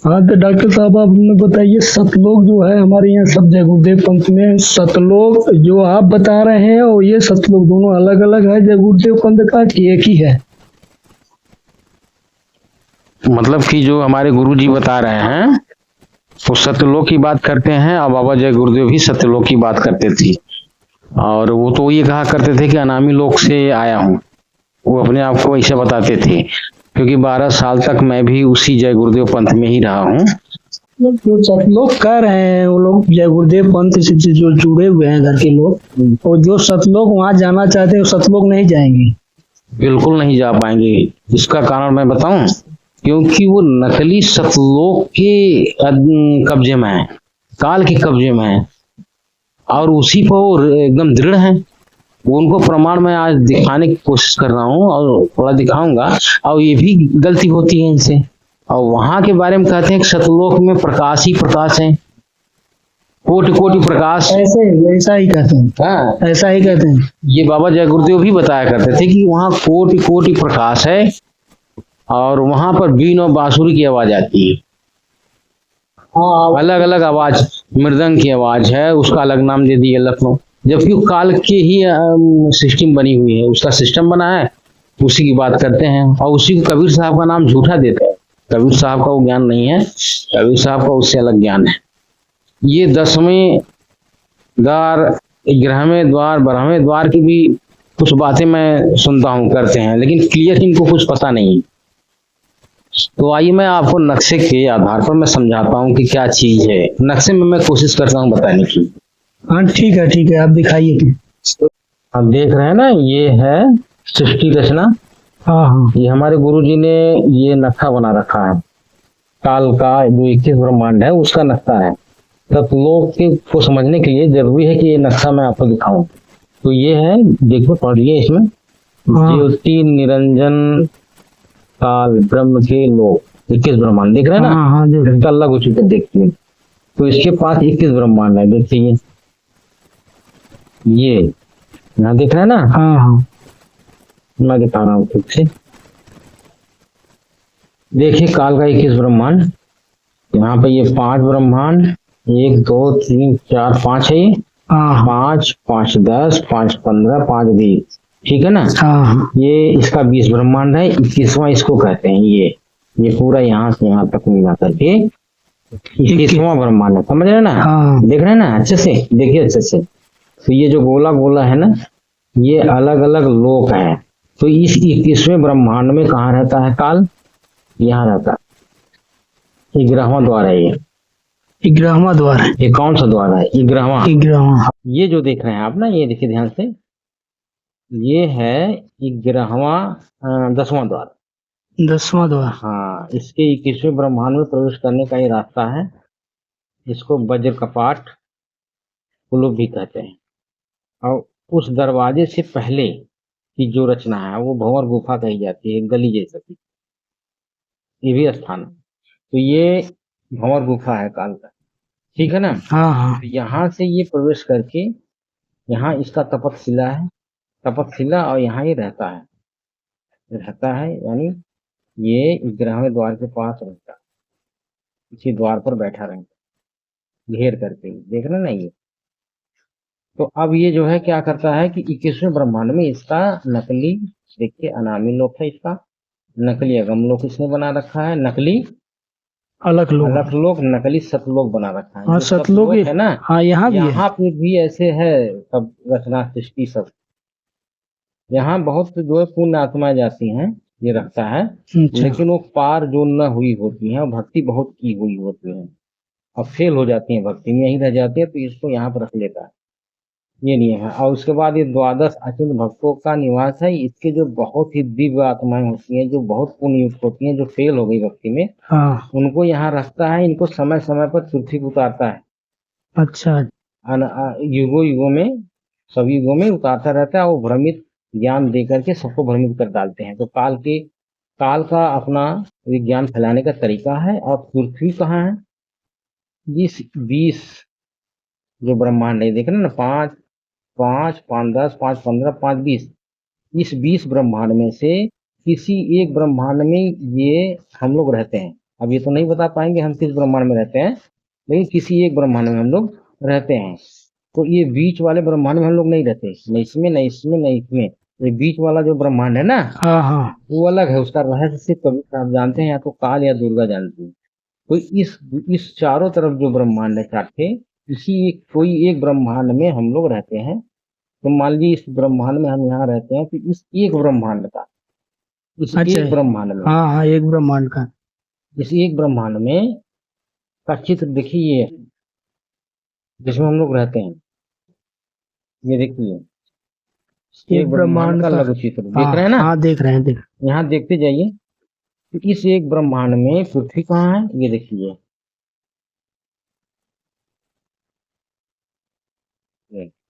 हाँ तो डॉक्टर साहब आप हमें बताइए, सतलोक जो है हमारे यहाँ सब जय गुरुदेव पंथ में, सतलोक जो आप बता रहे हैं और ये सतलोक दोनों अलग अलग है जय गुरुदेव पंथ का कि एक ही है? मतलब कि जो हमारे गुरु जी बता रहे हैं वो सत्यलोक की बात करते हैं, और बाबा जय गुरुदेव भी सत्यलोक की बात करते थे। और वो तो ये कहा करते थे कि अनामी लोक से आया हूँ, वो अपने आप को ऐसा बताते थे। क्योंकि 12 साल तक मैं भी उसी जय गुरुदेव पंथ में ही रहा हूँ। मतलब जो सतलोक कह रहे हैं वो लोग जय गुरुदेव पंथ से जो जुड़े हुए हैं घर के लोग, और जो सतलोक वहाँ जाना चाहते हैं वो सतलोक नहीं जाएंगे। बिल्कुल नहीं जा पाएंगे। इसका कारण मैं बताऊं, क्योंकि वो नकली सतलोक के कब्जे में है, काल के कब्जे में है, और उसी पर वो एकदम दृढ़ है। वो उनको प्रमाण मैं आज दिखाने की कोशिश कर रहा हूँ और थोड़ा दिखाऊंगा। और ये भी गलती होती है इनसे। और वहां के बारे में कहते हैं कि सतलोक में प्रकाश ही प्रकाश है, कोटि कोटि प्रकाश। ऐसे ऐसा ही कहते हैं, हाँ, ऐसा ही कहते हैं। ये बाबा जय गुरुदेव भी बताया करते थे कि वहाँ कोटि कोटि प्रकाश है, और वहां पर बीन और बांसुरी की आवाज आती है। हाँ अलग अलग आवाज, मृदंग की आवाज है, उसका अलग नाम दे दिया लखनऊ। जबकि वो काल की ही सिस्टम बनी हुई है, उसका सिस्टम बना है, उसी की बात करते हैं। और उसी को कबीर साहब का नाम झूठा देते हैं। कबीर साहब का वो ज्ञान नहीं है, कबीर साहब का उससे अलग ज्ञान है। ये 10वें द्वार, 11वें द्वार, 12वें द्वार की भी कुछ बातें मैं सुनता हूँ करते हैं, लेकिन क्लियर इनको कुछ पता नहीं। तो आइए मैं आपको नक्शे के आधार पर मैं समझाता हूँ कि क्या चीज है। नक्शे में मैं कोशिश करता हूँ बताने की। हाँ ठीक है, आप दिखाइए। आप देख रहे हैं ना, ये है सृष्टि रचना। हाँ हाँ ये हमारे गुरु जी ने ये नक्शा बना रखा है, काल का जो 21 ब्रह्मांड है उसका नक्शा है। सतलोक के को समझने के लिए जरूरी है कि ये नक्शा मैं आपको दिखाऊं। तो ये है, देखो पढ़िए इसमें, हाँ ज्योति निरंजन काल ब्रह्म के लोक 21 ब्रह्मांड दिख रहे हैं ना। हाँ हाँ जी। इसका अलग उसी पे देखिए। तो इसके पास 21 ब्रह्मांड है, देखिए ये यहाँ दिख रहा है ना। हाँ हाँ मैं दिखा रहा हूँ ठीक से। देखिए काल का 21 ब्रह्मांड, यहाँ पे ये 5 ब्रह्मांड, 1 2 3 4 5 है ये। हाँ 5 5 10 5 15 5 20, ठीक है ना। हाँ ये इसका 20 ब्रह्मांड है, 21वां इसको कहते हैं। ये पूरा यहाँ से यहाँ तक मिला करके 21वां ब्रह्मांड है, समझ रहे हैं ना। हाँ देख रहे हैं ना अच्छे से, देखिए अच्छे से। तो ये जो गोला गोला है ना, ये अलग अलग लोक है। तो इस 21वें ब्रह्मांड में कहाँ रहता है काल? यहाँ रहता है। 11वां द्वार है ये। 11वां द्वार है। ये कौन सा द्वार है? 11वां। 11वां। ये जो देख रहे हैं आप ना, ये देखिए ध्यान से, ये है 11वां 10वां द्वार। 10वां द्वार। हाँ, इसके 21वें ब्रह्मांड में प्रवेश करने का ये रास्ता है। इसको वज्र कपाट कुलुप भी कहते हैं। और उस दरवाजे से पहले की जो रचना है वो भंवर गुफा कही जाती है, गली जैसा की। ये भी स्थान है। तो ये भंवर गुफा है काल का, ठीक है ना। हाँ हाँ तो यहाँ से ये प्रवेश करके, यहाँ इसका तपतशिला है, तपतशिला, और यहाँ ये रहता है यानी ये 11वें द्वार के पास रहता है, इसी द्वार पर बैठा रहता, घेर करके, देख रहे ना ये। तो अब ये जो है क्या करता है कि 21वें ब्रह्मांड में इसका नकली, देखिए अनामी लोक है इसका, नकली अगम लोक इसने बना रखा है, नकली अलग लोग। अलख लोक, नकली सतलोक बना रखा है। हाँ जो सतलोक सतलोक है ना, हाँ यहाँ भी है। यहाँ पे भी ऐसे है सब रचना सृष्टि सब। यहाँ बहुत जो है पुण्य आत्माएं जाती हैं, ये रखता है। अच्छा लेकिन वो पार जो न हुई होती हैं, भक्ति बहुत की हुई होती है, अब फेल हो जाती हैं, भक्ति में यहीं रह जाती है, तो इसको यहाँ पर रख लेता है। ये नियम है। और उसके बाद ये द्वादश अचिंत भक्तों का निवास है। इसके जो बहुत ही दिव्य आत्माएं होती हैं, जो बहुत पुण्य युक्त होती हैं, जो फेल हो गई भक्ति में, हाँ उनको यहाँ रखता है। इनको समय समय पर पृथ्वी पर उतारता है। अच्छा युगों युगों में, सभी युगों में उतारता रहता है। वो भ्रमित ज्ञान दे करके सबको भ्रमित कर डालते हैं। तो काल का अपना विज्ञान फैलाने का तरीका है। और पृथ्वी कहाँ है? इस 20 जो ब्रह्मांड है, देख रहे हैं ना, 5 5 5 10 5 15 5 20, इस 20 ब्रह्मांड में से किसी एक ब्रह्मांड में ये हम लोग रहते हैं। अब ये तो नहीं बता पाएंगे हम किस ब्रह्मांड में रहते हैं, लेकिन किसी एक ब्रह्मांड में हम लोग रहते हैं। तो ये बीच वाले ब्रह्मांड में हम लोग नहीं रहते, न इसमें न इसमें न इसमें। ये बीच वाला जो ब्रह्मांड है ना, हाँ हाँ वो अलग है, उसका रहस्य सिर्फ कबीर आप जानते हैं, या तो काल या दुर्गा जानती है। तो इस चारों तरफ जो ब्रह्मांड है चार, इसी एक कोई एक ब्रह्मांड में हम लोग रहते हैं। तो मान लीजिए इस ब्रह्मांड में हम यहाँ रहते हैं, तो इस एक ब्रह्मांड का, इस अच्छा एक ब्रह्मांड में, हाँ हाँ एक ब्रह्मांड का इस एक ब्रह्मांड में का चित्र देखिए, ये जिसमें हम लोग रहते हैं, ये देखिए एक एक ब्रह्मांड ब्रह्मांड का का लघु चित्र हाँ देख रहे हैं ना। हाँ देख रहे हैं देख यहाँ देखते जाइए, तो इस एक ब्रह्मांड में पृथ्वी कहाँ है, ये देखिए,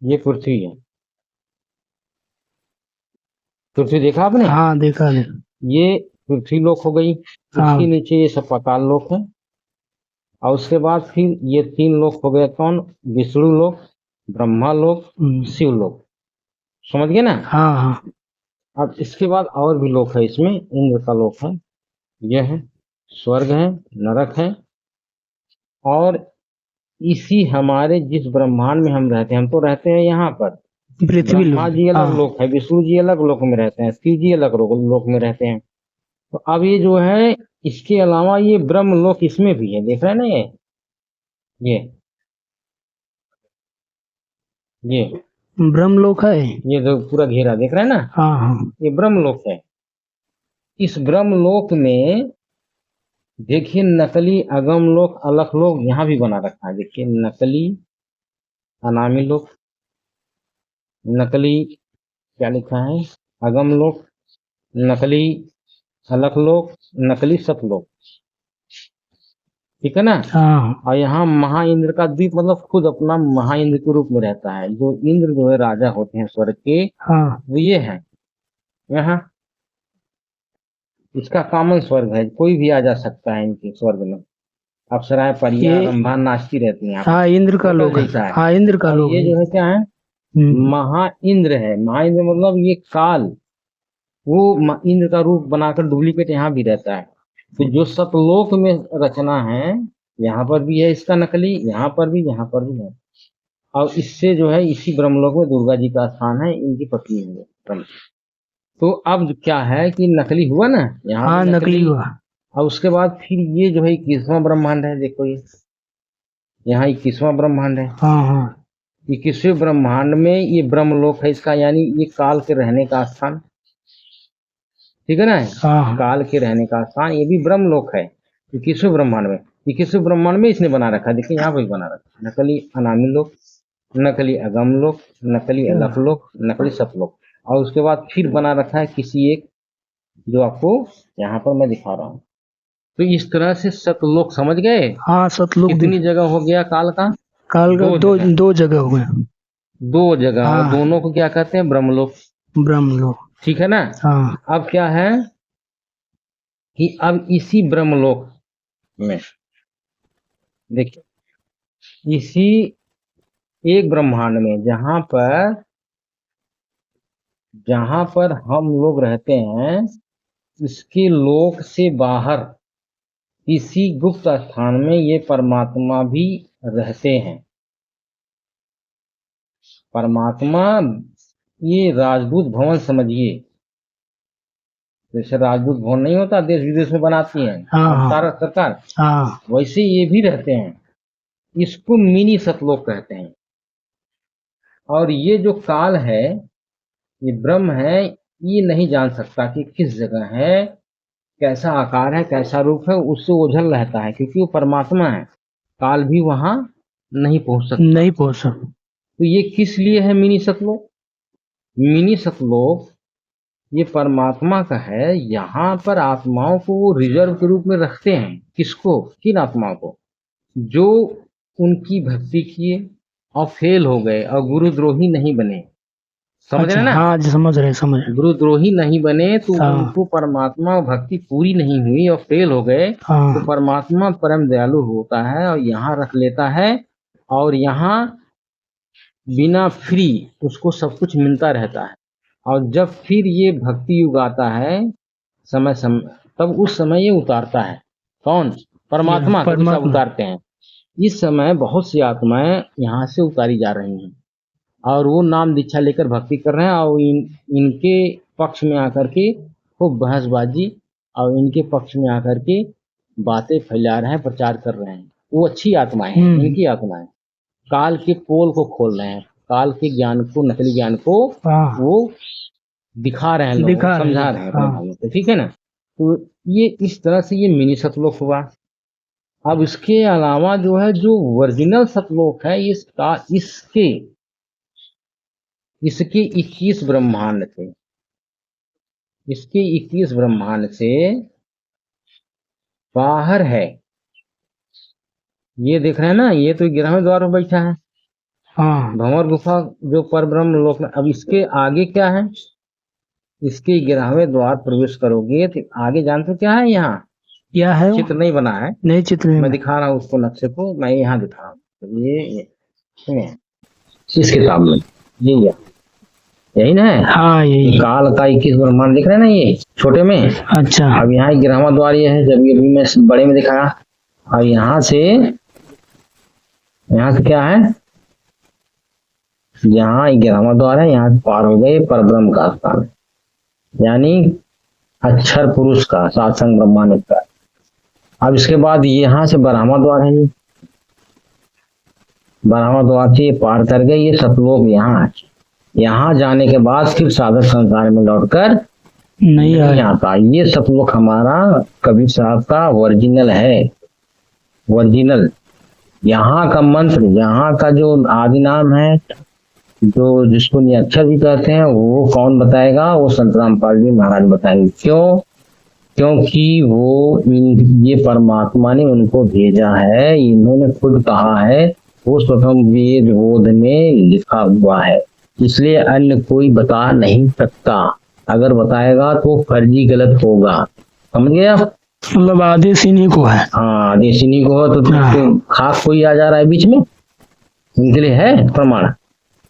ये पृथ्वी है। पृथ्वी देखा आपने, हाँ देखा देखा ये पृथ्वी लोक हो गई। हाँ इसके नीचे ये सब पाताल लोक है, और उसके बाद फिर ये तीन लोक हो गए, कौन, विष्णु लोक, ब्रह्मा लोक, शिव लोक। समझ गए ना। हाँ हाँ अब इसके बाद और भी लोक है, इसमें इंद्र का लोक है, यह है स्वर्ग है, नरक है। और इसी हमारे जिस ब्रह्मांड में हम रहते हैं, हम तो रहते हैं यहाँ पर, पृथ्वी ब्रह्मा लोक जी अलग हाँ लोक है, विष्णु जी अलग लोक में रहते हैं, शिव जी अलग लोक में रहते हैं। तो अब ये जो है, इसके अलावा ये ब्रह्म लोक इसमें भी है, देख रहे हैं ना, ये ये ब्रह्मलोक है ये जो पूरा घेरा देख रहे हैं ना, हाँ हाँ ये ब्रह्म लोक है। इस ब्रह्म लोक में देखिए नकली अगम लोक अलख लोक यहाँ भी बना रखा है। देखिए नकली अनामी लोक, नकली क्या लिखा है, अगम लोक, नकली अलख लोक, नकली सतलोक, ठीक है ना। हाँ और यहाँ महा इंद्र का द्वीप, मतलब खुद अपना महा इंद्र के रूप में रहता है। जो इंद्र जो है राजा होते हैं स्वर्ग के, हाँ वो ये है यहाँ, इसका कॉमन स्वर्ग है, कोई भी आ जा सकता है इनके स्वर्ग में। अप्सराएं परियां ये रंभा नाचती रहती हैं यहाँ हाँ पर, इंद्र का होटल लोक है जैसा है। हाँ इंद्र का और लोक ये है जो है क्या है, महा इंद्र है। महा इंद्र मतलब ये काल, वो इंद्र का रूप बनाकर डुप्लीकेट यहाँ भी रहता है। तो जो सतलोक में रचना है, यहाँ पर भी है इसका नकली, यहाँ पर भी, यहाँ पर भी है। और इससे जो है इसी ब्रह्मलोक में दुर्गा जी का स्थान है, इनकी पत्नी है ब्रह्म। तो अब क्या है कि नकली हुआ ना, यहाँ हाँ भी नकली हुआ और उसके बाद फिर ये जो है 21वां ब्रह्मांड है, देखो ये यहाँ 21वां ब्रह्मांड है। हाँ हाँ 21वें ब्रह्मांड में ये ब्रह्मलोक है इसका, यानी ये काल के रहने का स्थान, ठीक है ना। हाँ हाँ काल के रहने का स्थान, ये भी ब्रह्मलोक है 21वें ब्रह्मांड में। 21वें ब्रह्मांड में इसने बना रखा है, देखिए यहाँ पर बना रखा, नकली अनामी लोक, नकली अगम लोक, नकली अलख लोक, नकली सतलोक। और उसके बाद फिर बना रखा है किसी एक, जो आपको यहाँ पर मैं दिखा रहा हूँ। तो इस तरह से सतलोक समझ गए, हाँ सतलोक कितनी जगह हो गया काल का, काल का दो जगह हो गए दो जगह, और हाँ दोनों को क्या कहते हैं, ब्रह्मलोक, ब्रह्मलोक ठीक है ना। हाँ अब क्या है कि अब इसी ब्रह्मलोक में देखिए, इसी एक ब्रह्मांड में जहां पर हम लोग रहते हैं, इसके लोक से बाहर किसी गुप्त स्थान में ये परमात्मा भी रहते हैं। परमात्मा, ये राजदूत भवन समझिए, जैसे राजदूत भवन नहीं होता, देश विदेश में बनाती है हाँ सरकार, हाँ वैसे ये भी रहते हैं। इसको मिनी सतलोक कहते हैं। और ये जो काल है, ये ब्रह्म है, ये नहीं जान सकता कि किस जगह है, कैसा आकार है, कैसा रूप है, उससे ओझल रहता है, क्योंकि वो परमात्मा है। काल भी वहां नहीं पहुंच सकता। नहीं पहुंच सकता। तो ये किस लिए है मिनी सतलोक? मिनी सतलोक ये परमात्मा का है। यहाँ पर आत्माओं को वो रिजर्व के रूप में रखते हैं। किसको? किन आत्माओं को? जो उनकी भक्ति किए और फेल हो गए और गुरुद्रोही नहीं बने। समझ रहे ना? हाँ समझ रहे। गुरुद्रोही नहीं बने तो हाँ। उनको परमात्मा भक्ति पूरी नहीं हुई और फेल हो गए। हाँ। तो परमात्मा परम दयालु होता है और यहाँ रख लेता है, और यहाँ बिना फ्री उसको सब कुछ मिलता रहता है। और जब फिर ये भक्ति युग आता है, समय तब उस समय ये उतारता है। कौन? परमात्मा कभी साहब परमात्मा। उतारते हैं। इस समय बहुत सी आत्माएं यहाँ से उतारी जा रही हैं और वो नाम दीक्षा लेकर भक्ति कर रहे हैं और इनके पक्ष में आकर के खूब बहसबाजी और इनके पक्ष में आकर के बातें फैला रहे हैं, प्रचार कर रहे हैं। वो अच्छी आत्माएं हैं, इनकी आत्माएं काल के पोल को खोल रहे हैं, काल के ज्ञान को, नकली ज्ञान को वो दिखा रहे हैं, लोगों को समझा रहे हैं अपने भाइयों को, ठीक है ना। तो ये इस तरह से ये मिनी सतलोक हुआ। अब इसके अलावा जो है, जो ओरिजिनल सतलोक है, इसके 21 ब्रह्मांड थे। इसके 21 ब्रह्मांड से बाहर है। ये देख रहे हैं ना, ये तो 11वें द्वार पर बैठा है, भंवर गुफा जो पर ब्रह्म लोक में। अब इसके आगे क्या है? इसके 11वें द्वार प्रवेश करोगे तो आगे जानते क्या है? यहाँ क्या है? चित्र नहीं बना है, नहीं चित्र मैं दिखा रहा हूँ उसको, नक्शे को मैं यहाँ दिखा रहा हूँ। तो ये इस किताब में यही ना है। हाँ, यही काल का 21 ब्रह्मांड दिख रहे हैं ना, ये छोटे में। अच्छा, अब यहाँ 11वां द्वार ये है, जब ये भी मैं बड़े में दिखाया। अब यहाँ से क्या है? यहाँ 11वां द्वार है, यहाँ पार हो गए परब्रह्म का स्थान, यानी अक्षर पुरुष का सात्संग ब्रह्मांड का। अब इसके बाद यहाँ से 12वां द्वार है, 12वां द्वार से ये पार कर गए, ये सतलोक यहाँ जाने के बाद फिर साधक संसार में लौटकर नहीं आता। ये सतलोक हमारा कबीर साहब का ओरिजिनल है, ओरिजिनल। यहाँ का मंत्र, यहाँ का जो आदि नाम है, जो जिसको निरक्षर भी कहते हैं, वो कौन बताएगा? वो संत रामपाल जी महाराज बताएंगे। क्यों? क्योंकि ये परमात्मा ने उनको भेजा है, इन्होंने खुद कहा है, वो स्वयं वेद बोध में लिखा हुआ है, इसलिए अन्य कोई बता नहीं सकता। अगर बताएगा तो फर्जी गलत होगा, समझ गए आप? मतलब आदेश इन्हीं को है। हाँ, आदेश इन्हीं को है। तो खास कोई आ जा रहा है बीच में, इनके लिए है प्रमाण?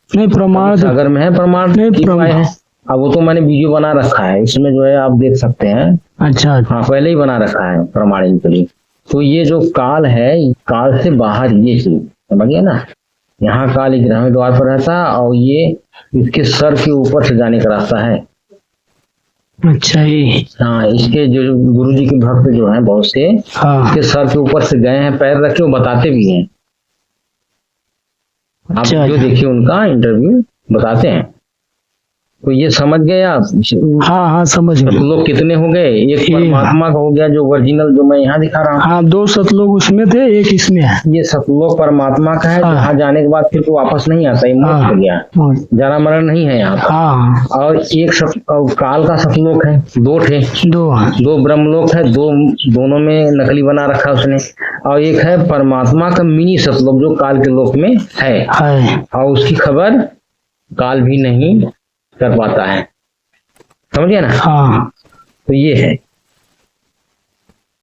नहीं, प्रमाण अगर में है, प्रमाण नहीं है। अब वो तो मैंने वीडियो बना रखा है, इसमें जो है आप देख सकते हैं। अच्छा, हाँ, पहले ही बना रखा है प्रमाण इनके लिए। तो ये जो काल है, काल से बाहर ये चीज, समझिए ना। यहाँ काल 11वें द्वार पर रहता है और ये इसके सर के ऊपर से जाने का रास्ता है। अच्छा ही। हाँ, इसके जो गुरु जी के भक्त जो हैं बहुत से, इसके सर के ऊपर से गए हैं, पैर रखे, वो बताते भी हैं। आप जो देखिए उनका इंटरव्यू बताते हैं। तो ये समझ गए आप? हाँ, समझ गए। सतलोक कितने हो गए? एक परमात्मा का हो गया जो ओरिजिनल, जो मैं यहाँ दिखा रहा हूँ। हाँ, 2 सतलोक उसमें थे, एक इसमें है। ये सतलोक परमात्मा का है, जहाँ जाने के बाद फिर तो वापस नहीं आता, ये मुक्त हो गया, जरा मरण नहीं है यहाँ। और एक काल का सतलोक है, 2 थे, 2 ब्रह्मलोक है, दोनों में नकली बना रखा उसने। और एक है परमात्मा का मिनी सतलोक जो काल के लोक में है, और उसकी खबर काल भी नहीं कर पाता है, समझिए ना। हाँ, तो ये है।